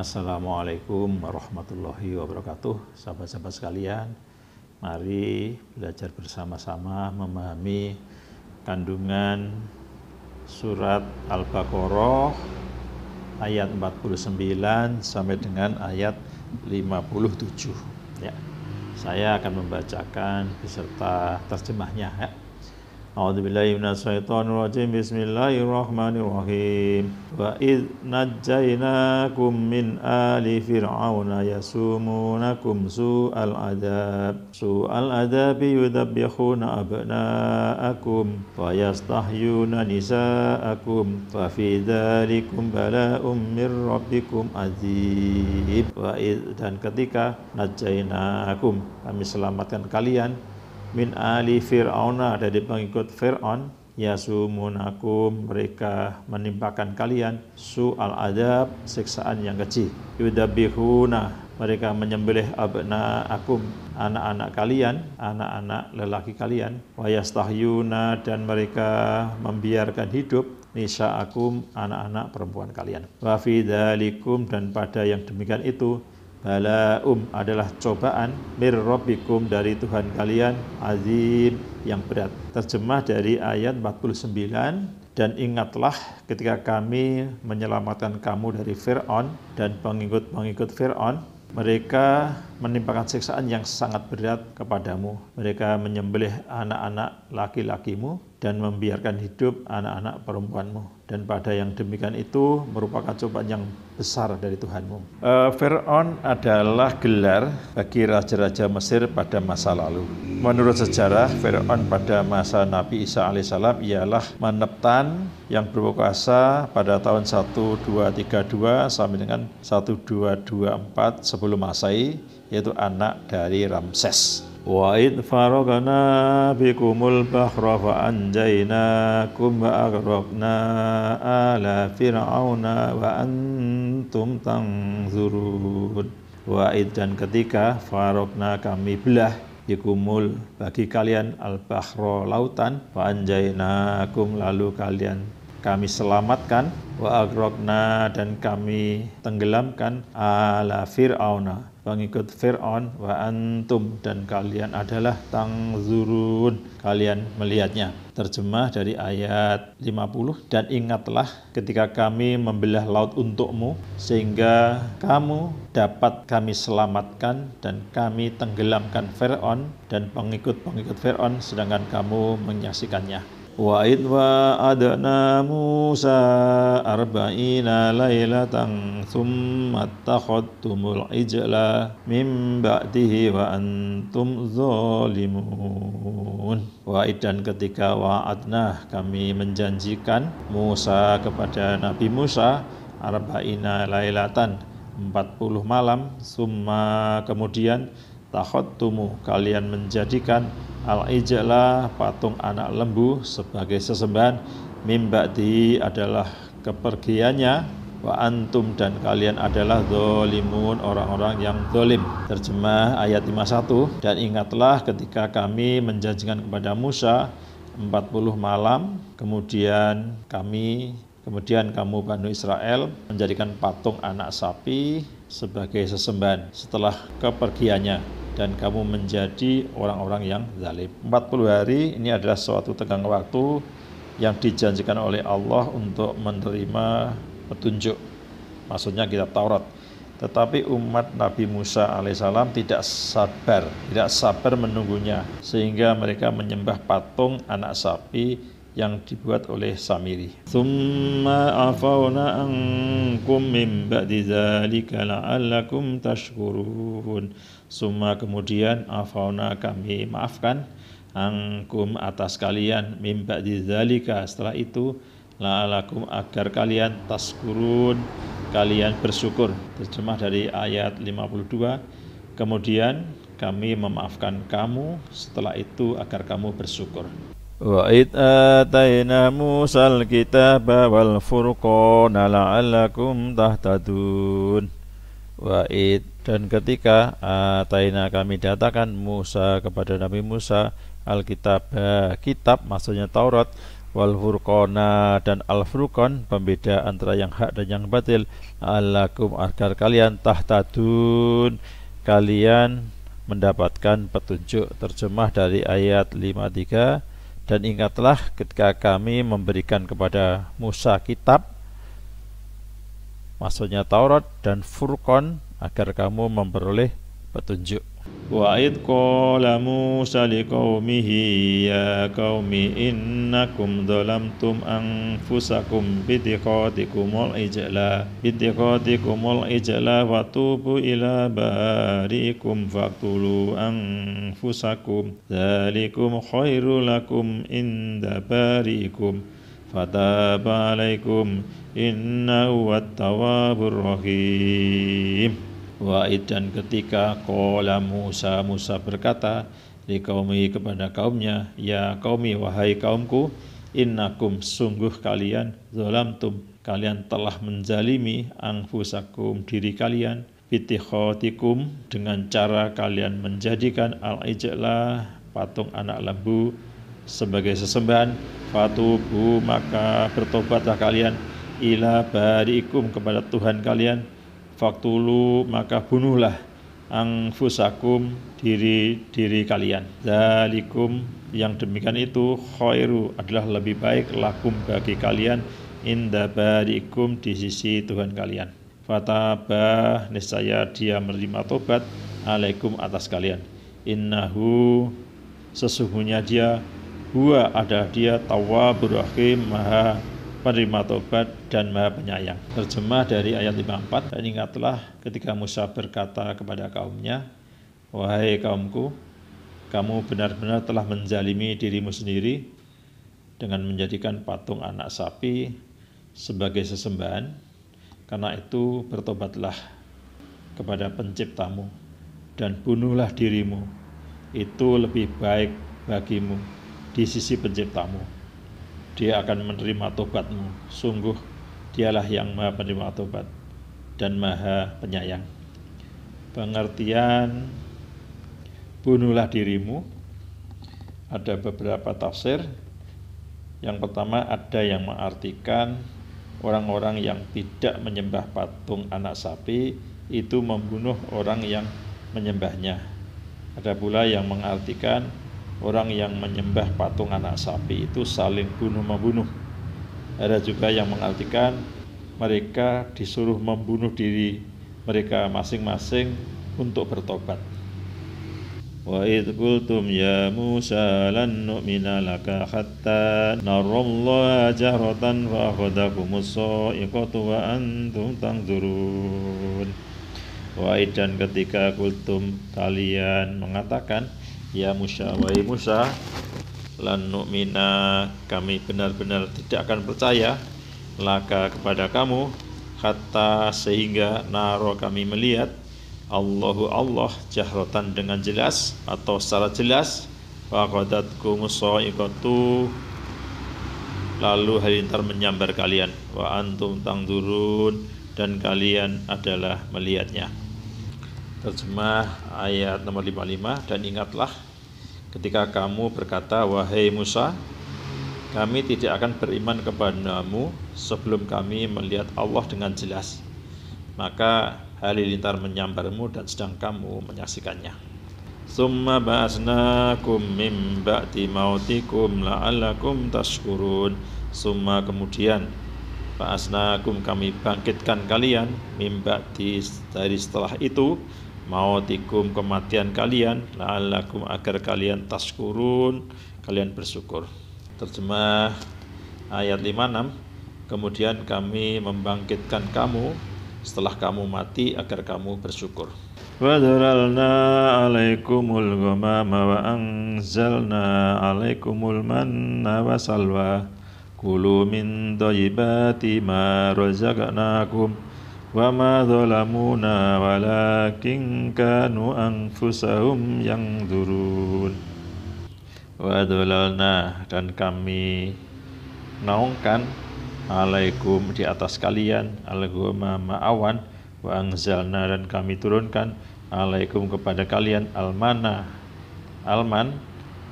Assalamualaikum warahmatullahi wabarakatuh. Sahabat-sahabat sekalian, mari belajar bersama-sama memahami kandungan surat Al-Baqarah ayat 49 sampai dengan ayat 57. Ya. Saya akan membacakan beserta terjemahnya, ya. A'udzubillahi minasyaitonirrajim. Bismillahirrahmanirrahim. Wa idz najjaynakum min ali fir'auna yasumunakum su'al adabi yudabbikhuna abna'akum wa yastahyuna nisa'akum wa fi dzalikum bala'um mir rabbikum azim. Wa idz, dan ketika najjaynakum, kami selamatkan kalian, min ali fir'auna, dari pengikut Fir'aun, yasumunakum, mereka menimpakan kalian, su'al adab, siksaan yang keji, yudabihuna, mereka menyembelih abna'akum, anak-anak kalian, anak-anak lelaki kalian, wa yastahyuna, dan mereka membiarkan hidup, nisa'akum, anak-anak perempuan kalian, wa fi dzalikum, dan pada yang demikian itu, bala'um, adalah cobaan, mir rabbikum, dari Tuhan kalian, azim, yang berat. Terjemah dari ayat 49, dan ingatlah ketika kami menyelamatkan kamu dari Fir'aun dan pengikut-pengikut Fir'aun, mereka menimpakan siksaan yang sangat berat kepadamu. Mereka menyembelih anak-anak laki-lakimu dan membiarkan hidup anak-anak perempuanmu. Dan pada yang demikian itu merupakan cobaan yang besar dari Tuhanmu. Fir'aun adalah gelar bagi raja-raja Mesir pada masa lalu. Menurut sejarah, Fir'aun pada masa Nabi Isa alaihissalam ialah Meneptan yang berkuasa pada tahun 1232 sampai dengan 1224 sebelum Masehi, yaitu anak dari Ramses. Wa id faragna bikumul bahra fa anjaynakum wa aghraqna ala fir'auna wa antum tanzurun. Wa id, dan ketika faragna, kami belah, bikumul, bagi kalian, al-bahra, lautan, fa anjaynakum, lalu kami selamatkan, wa aghraqna, dan kami tenggelamkan, ala fir'auna, pengikut Fir'aun, wa antum, dan kalian adalah tangzurun, kalian melihatnya. Terjemah dari ayat 50, dan ingatlah ketika kami membelah laut untukmu, sehingga kamu dapat kami selamatkan dan kami tenggelamkan Fir'aun dan pengikut-pengikut Fir'aun, sedangkan kamu menyaksikannya. Wa id wa'adna Musa arba'ina lailatan thumma attakhadtumul ijla min ba'dihi wa antum zalimun. Wa id, dan ketika wa'adna, kami menjanjikan Musa, kepada Nabi Musa, arba'ina lailatan, 40 malam, summa, kemudian, takhadtumu, kalian menjadikan, al-ijla, patung anak lembu, sebagai sesembahan, mimba'di, adalah kepergiannya, wa antum, dan kalian adalah zalimun, orang-orang yang zalim. Terjemah ayat 51, dan ingatlah ketika kami menjanjikan kepada Musa 40 malam, kemudian kamu Bani Israel menjadikan patung anak sapi sebagai sesembahan setelah kepergiannya, dan kamu menjadi orang-orang yang zalim. 40 hari ini adalah suatu tenggang waktu yang dijanjikan oleh Allah untuk menerima petunjuk, maksudnya kitab Taurat. Tetapi umat Nabi Musa alaihissalam tidak sabar menunggunya, sehingga mereka menyembah patung anak sapi yang dibuat oleh Samiri. Tsumma afawna ankum min ba'di dzalika la'allakum tashkurun. Summa, kemudian, afawna, kami maafkan, ankum, atas kalian, min ba'di dzalika, setelah itu, la'allakum, agar kalian tashkurun, kalian bersyukur. Terjemah dari ayat 52, kemudian kami memaafkan kamu, setelah itu agar kamu bersyukur. Wa id atayna Musal kitaba wal furqana la'allakum tahtadun. Wa id, dan ketika atayna, kami datakan Musa, kepada Nabi Musa, al-kitab, kitab, maksudnya Taurat, wal furqana dan al furqan, pembeda antara yang hak dan yang batil, la'allakum agar kalian tahtadun, kalian mendapatkan petunjuk. Terjemah dari ayat 53, dan ingatlah ketika kami memberikan kepada Musa kitab, maksudnya Taurat dan Furqan, agar kamu memperoleh petunjuk. Wa id qala Musa liqaumihi ya qaumi innakum dhalamtum anfusakum bittikhadikumul ijla wa tubu ila barikum faqtulu anfusakum dzalikum khairul lakum inda barikum fataba alaikum innahu wat-tawwabur rahim. Wa'id, dan ketika qala Musa berkata liqaumi kepada kaumnya, ya qaumi, wahai kaumku, innakum, sungguh kalian, zalamtum, kalian telah menzalimi, anfusakum, diri kalian, bittikhadikum, dengan cara kalian menjadikan al-ijlah, patung anak lembu, sebagai sesembahan, fatubu, maka bertobatlah kalian, ila barikum, kepada Tuhan kalian, faktulu, maka bunuhlah, anfusakum, diri kalian, dzalikum, yang demikian itu, khairu, adalah lebih baik, lakum, bagi kalian, inda barikum, di sisi Tuhan kalian, fatabah, niscaya dia menerima tobat, alaikum, atas kalian, innahu, sesungguhnya dia, huwa, adalah dia, tawwabur rahim, maha penerima tobat dan maha penyayang. Terjemah dari ayat 54, dan ingatlah ketika Musa berkata kepada kaumnya, wahai kaumku, kamu benar-benar telah menzalimi dirimu sendiri dengan menjadikan patung anak sapi sebagai sesembahan. Karena itu bertobatlah kepada penciptamu dan bunuhlah dirimu, itu lebih baik bagimu di sisi penciptamu. Dia akan menerima tobatmu, sungguh dialah yang maha penerima tobat dan maha penyayang. Pengertian bunuhlah dirimu, ada beberapa tafsir. Yang pertama, ada yang mengartikan orang-orang yang tidak menyembah patung anak sapi itu membunuh orang yang menyembahnya. Ada pula yang mengartikan orang yang menyembah patung anak sapi itu saling bunuh-membunuh. Ada juga yang mengartikan mereka disuruh membunuh diri mereka masing-masing untuk bertobat. Wa idh qultum ya Musa lan nu'mina laka hatta narallaha jahratan fa akhadhakumus sa'iqatu wa antum tanzurun. Wa idh, dan ketika qultum, kalian mengatakan, ya Musa, wahai Musa, lan nu'mina, kami benar-benar tidak akan percaya, laka, kepada kamu, hatta, sehingga, naro, kami melihat, Allahu, Allah, jahratan, dengan jelas atau secara jelas, faqadatkumus sa'iqatu, lalu halilintar menyambar kalian, wa antum tanzurun, dan kalian adalah melihatnya. Terjemah ayat nomor 55, dan ingatlah ketika kamu berkata, wahai Musa, kami tidak akan beriman kepadamu sebelum kami melihat Allah dengan jelas. Maka halilintar menyambarmu dan sedang kamu menyaksikannya. Summa ba'asnakum min ba'di mautikum la'allakum tashkurun. Summa, kemudian, ba'asnakum, kami bangkitkan kalian, min ba'di, dari setelah itu, mautikum, kematian kalian, la'allakum, agar kalian tashkurun, kalian bersyukur. Terjemah ayat 56, kemudian kami membangkitkan kamu setelah kamu mati agar kamu bersyukur. Wa dzaralna 'alaikumul ghamama wa anzalna 'alaikumul manna wa salwa kulu min thayyibati ma razaqnakum wa ma zalamuna walakin kanu anfusahum yanzurun. Wa dhalalna, dan kami naungkan, alaikum, di atas kalian, al-ghamama, awan, wa anzalna, dan kami turunkan, alaikum, kepada kalian, alman,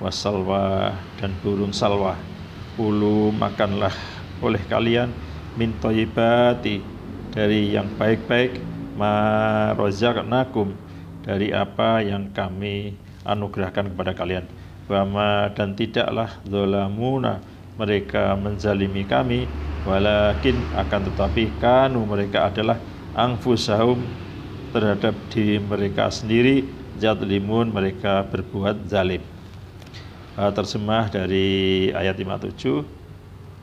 wasalwa, dan burung salwa. Kulu makanlah oleh kalian min thayyibati dari yang baik-baik, ma razaqnakum dari apa yang kami anugerahkan kepada kalian. Wama dan tidaklah zalamuna mereka menzalimi kami, walakin akan tetapi kanu mereka adalah anfusahum terhadap diri mereka sendiri, yadzlimun mereka berbuat zalim. Terjemah dari ayat 57,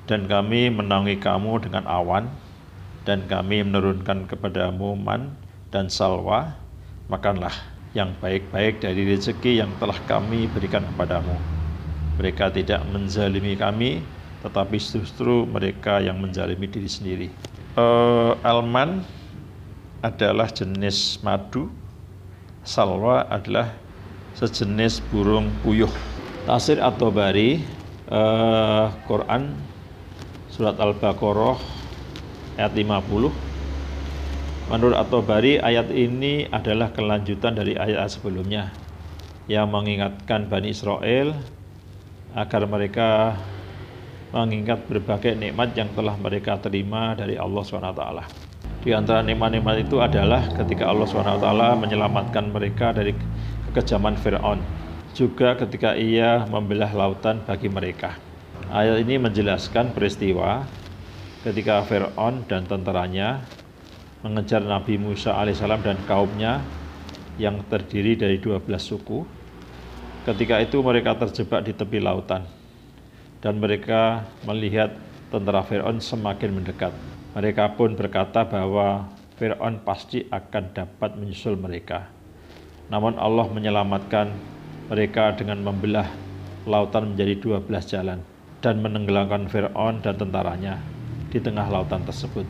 dan kami menaungi kamu dengan awan, dan kami menurunkan kepadamu man dan salwa, makanlah yang baik-baik dari rezeki yang telah kami berikan kepadamu. Mereka tidak menzalimi kami, tetapi justru mereka yang menzalimi diri sendiri. Alman adalah jenis madu, salwa adalah sejenis burung puyuh. Tafsir At-Tabari, Quran surat Al-Baqarah ayat 50. Menurut At-Tabari, ayat ini adalah kelanjutan dari ayat sebelumnya yang mengingatkan Bani Israel agar mereka mengingat berbagai nikmat yang telah mereka terima dari Allah SWT. Di antara nikmat-nikmat itu adalah ketika Allah SWT menyelamatkan mereka dari kekejaman Fir'aun, juga ketika ia membelah lautan bagi mereka. Ayat ini menjelaskan peristiwa ketika Fir'aun dan tentaranya mengejar Nabi Musa alaihissalam dan kaumnya yang terdiri dari 12 suku. Ketika itu mereka terjebak di tepi lautan dan mereka melihat tentara Fir'aun semakin mendekat. Mereka pun berkata bahwa Fir'aun pasti akan dapat menyusul mereka. Namun Allah menyelamatkan mereka dengan membelah lautan menjadi 12 jalan dan menenggelamkan Fir'aun dan tentaranya di tengah lautan tersebut.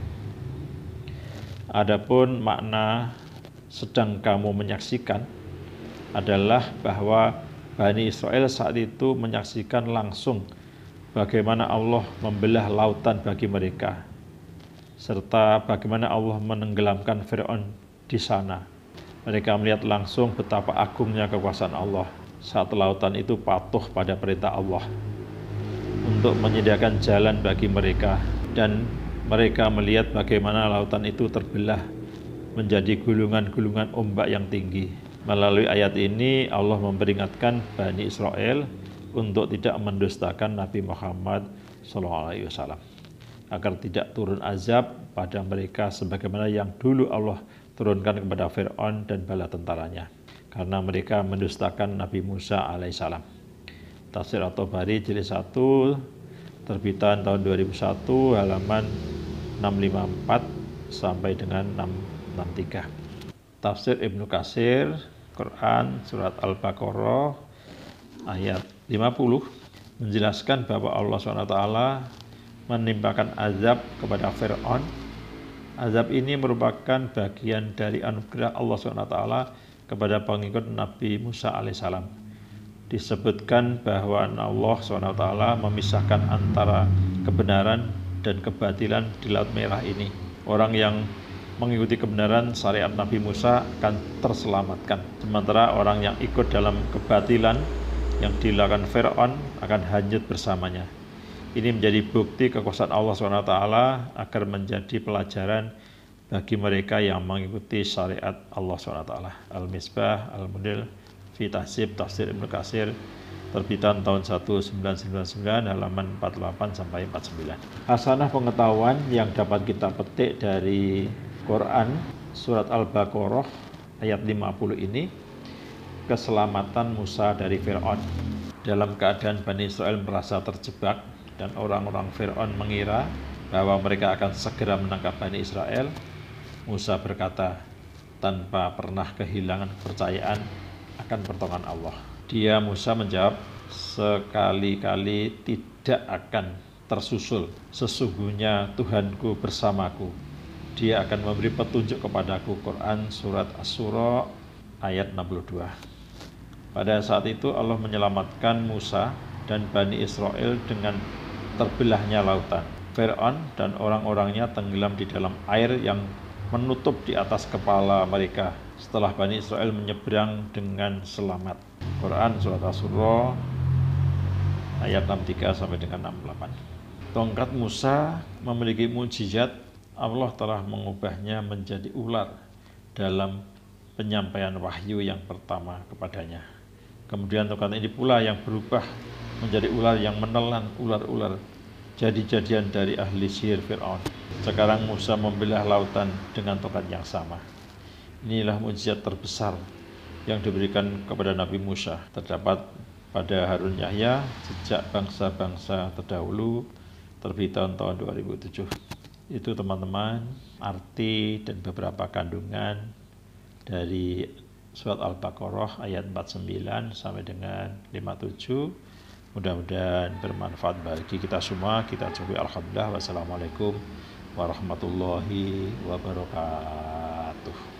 Adapun makna sedang kamu menyaksikan adalah bahwa Bani Israel saat itu menyaksikan langsung bagaimana Allah membelah lautan bagi mereka, serta bagaimana Allah menenggelamkan Fir'aun di sana. Mereka melihat langsung betapa agungnya kekuasaan Allah saat lautan itu patuh pada perintah Allah untuk menyediakan jalan bagi mereka, dan mereka melihat bagaimana lautan itu terbelah menjadi gulungan-gulungan ombak yang tinggi. Melalui ayat ini Allah memperingatkan Bani Israel untuk tidak mendustakan Nabi Muhammad SAW, agar tidak turun azab pada mereka sebagaimana yang dulu Allah turunkan kepada Fir'aun dan bala tentaranya, karena mereka mendustakan Nabi Musa alaihissalam. Tafsir At-Tabari jilid 1 terbitan tahun 2001 halaman 654 sampai dengan 663. Tafsir Ibnu Katsir, Quran surat Al-Baqarah ayat 50 menjelaskan bahwa Allah SWT menimpakan azab kepada Fir'aun. Azab ini merupakan bagian dari anugerah Allah SWT kepada pengikut Nabi Musa alaihissalam. Disebutkan bahwa Allah SWT memisahkan antara kebenaran dan kebatilan di Laut Merah ini. Orang yang mengikuti kebenaran syariat Nabi Musa akan terselamatkan, sementara orang yang ikut dalam kebatilan yang dilakukan Fir'aun akan hanyut bersamanya. Ini menjadi bukti kekuasaan Allah SWT agar menjadi pelajaran bagi mereka yang mengikuti syariat Allah SWT. Al-Misbah, Al-Munil, Fi Tahzib, Tafsir Ibnu Katsir, terbitan tahun 1999, halaman 48 sampai 49. Hasanah pengetahuan yang dapat kita petik dari Quran surat Al-Baqarah ayat 50 ini, keselamatan Musa dari Fir'aun. Dalam keadaan Bani Israel merasa terjebak dan orang-orang Fir'aun mengira bahwa mereka akan segera menangkap Bani Israel, Musa berkata tanpa pernah kehilangan kepercayaan akan pertolongan Allah. Dia, Musa, menjawab, sekali-kali tidak akan tersusul. Sesungguhnya Tuhanku bersamaku. Dia akan memberi petunjuk kepadaku. Quran surat Asy-Syura ayat 62. Pada saat itu Allah menyelamatkan Musa dan Bani Israel dengan terbelahnya lautan. Fir'aun dan orang-orangnya tenggelam di dalam air yang menutup di atas kepala mereka setelah Bani Israel menyeberang dengan selamat. Quran surat Asy-Syura ayat 63 sampai dengan 68. Tongkat Musa memiliki mukjizat. Allah telah mengubahnya menjadi ular dalam penyampaian wahyu yang pertama kepadanya. Kemudian tongkat ini pula yang berubah menjadi ular yang menelan ular-ular jadi-jadian dari ahli sihir Fir'aun. Sekarang Musa membelah lautan dengan tongkat yang sama. Inilah mukjizat terbesar yang diberikan kepada Nabi Musa. Terdapat pada Harun Yahya sejak bangsa-bangsa terdahulu terbit tahun 2007. Itu teman-teman arti dan beberapa kandungan dari surat Al-Baqarah ayat 49 sampai dengan 57. Mudah-mudahan bermanfaat bagi kita semua. Kita coba alhamdulillah. Wassalamualaikum warahmatullahi wabarakatuh.